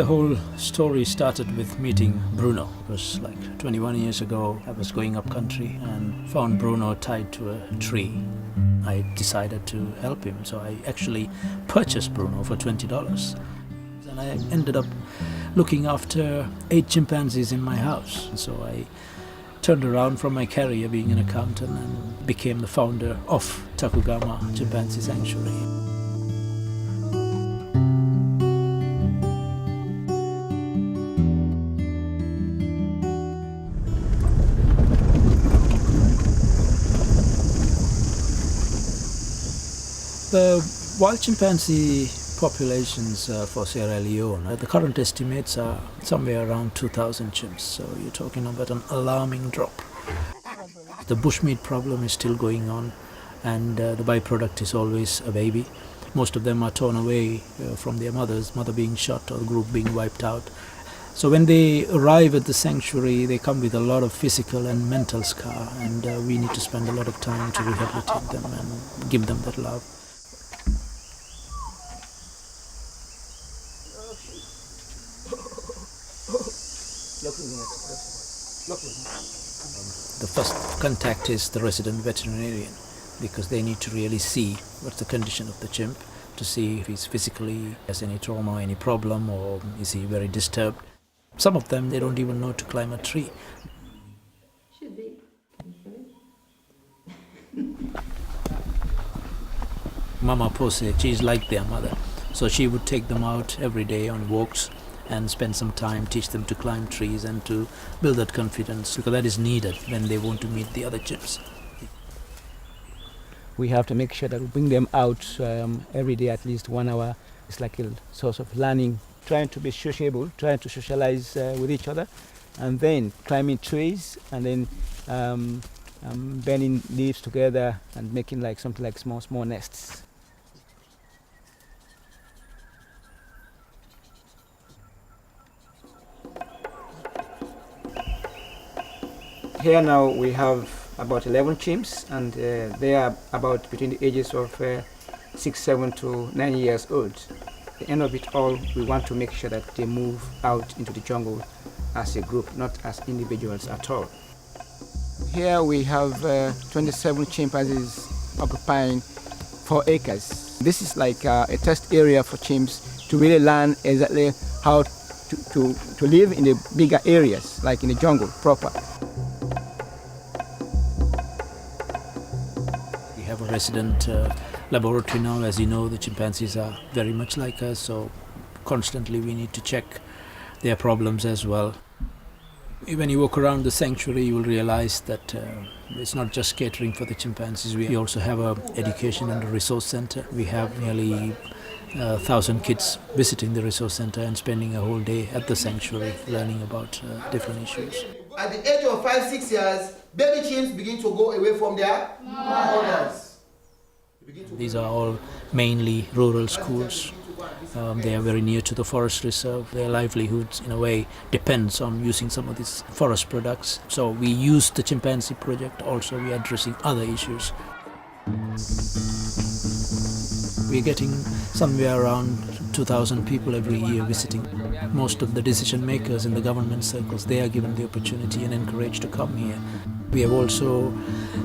The whole story started with meeting Bruno. It was like 21 years ago. I was going up country and found Bruno tied to a tree. I decided to help him, so I actually purchased Bruno for $20. And I ended up looking after 8 chimpanzees in my house. So I turned around from my career being an accountant and became the founder of Tacugama Chimpanzee Sanctuary. The wild chimpanzee populations for Sierra Leone, the current estimates are somewhere around 2,000 chimps, so you're talking about an alarming drop. The bushmeat problem is still going on, and the byproduct is always a baby. Most of them are torn away from their mothers, mother being shot or the group being wiped out. So when they arrive at the sanctuary, they come with a lot of physical and mental scar, and we need to spend a lot of time to rehabilitate them and give them that love. The first contact is the resident veterinarian, because they need to really see what's the condition of the chimp, to see if he's physically has any trauma, any problem, or is he very disturbed. Some of them, they don't even know to climb a tree. Should be. Mama Pose, she's like their mother. So she would take them out every day on walks and spend some time, teach them to climb trees and to build that confidence, because that is needed when they want to meet the other chimps. We have to make sure that we bring them out every day, at least 1 hour. It's like a source of learning, trying to be sociable, trying to socialize with each other, and then climbing trees, and then bending leaves together and making like something like small nests. Here now we have about 11 chimps, and they are about between the ages of 6, 7 to 9 years old. At the end of it all, we want to make sure that they move out into the jungle as a group, not as individuals at all. Here we have 27 chimpanzees occupying 4 acres. This is like a test area for chimps to really learn exactly how to live in the bigger areas, like in the jungle proper. We have a resident laboratory now. As you know, the chimpanzees are very much like us, so constantly we need to check their problems as well. When you walk around the sanctuary, you will realize that it's not just catering for the chimpanzees. We also have an education and a resource center. We have nearly 1,000 kids visiting the resource center and spending a whole day at the sanctuary learning about different issues. At the age of 5, 6 years, baby chimps begin to go away from their mothers. These are all mainly rural schools. They are very near to the forest reserve. Their livelihoods, in a way, depends on using some of these forest products. So we use the chimpanzee project. Also, we are addressing other issues. We're getting somewhere around 2,000 people every year visiting. Most of the decision makers in the government circles, they are given the opportunity and encouraged to come here. We have also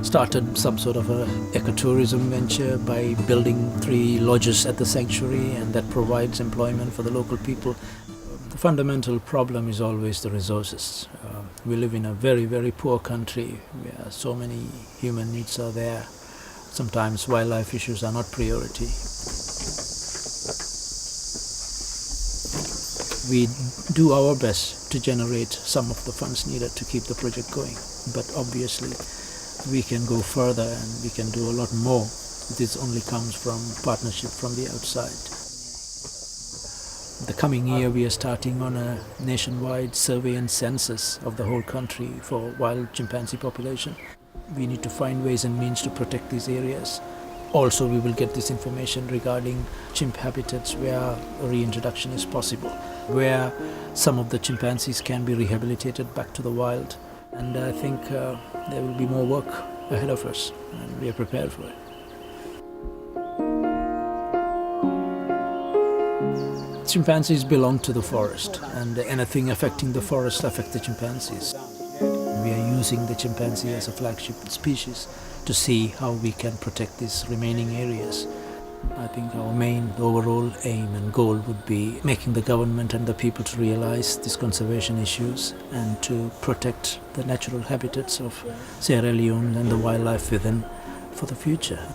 started some sort of an ecotourism venture by building 3 lodges at the sanctuary, and that provides employment for the local people. The fundamental problem is always the resources. We live in a very, very poor country where so many human needs are there. Sometimes wildlife issues are not priority. We do our best to generate some of the funds needed to keep the project going, but obviously we can go further and we can do a lot more. This only comes from partnership from the outside. The coming year we are starting on a nationwide survey and census of the whole country for wild chimpanzee population. We need to find ways and means to protect these areas. Also, we will get this information regarding chimp habitats where reintroduction is possible, where some of the chimpanzees can be rehabilitated back to the wild. And I think there will be more work ahead of us, and we are prepared for it. chimpanzees belong to the forest, and anything affecting the forest affects the chimpanzees. We are using the chimpanzee as a flagship species to see how we can protect these remaining areas. I think our main overall aim and goal would be making the government and the people to realize these conservation issues and to protect the natural habitats of Sierra Leone and the wildlife within for the future.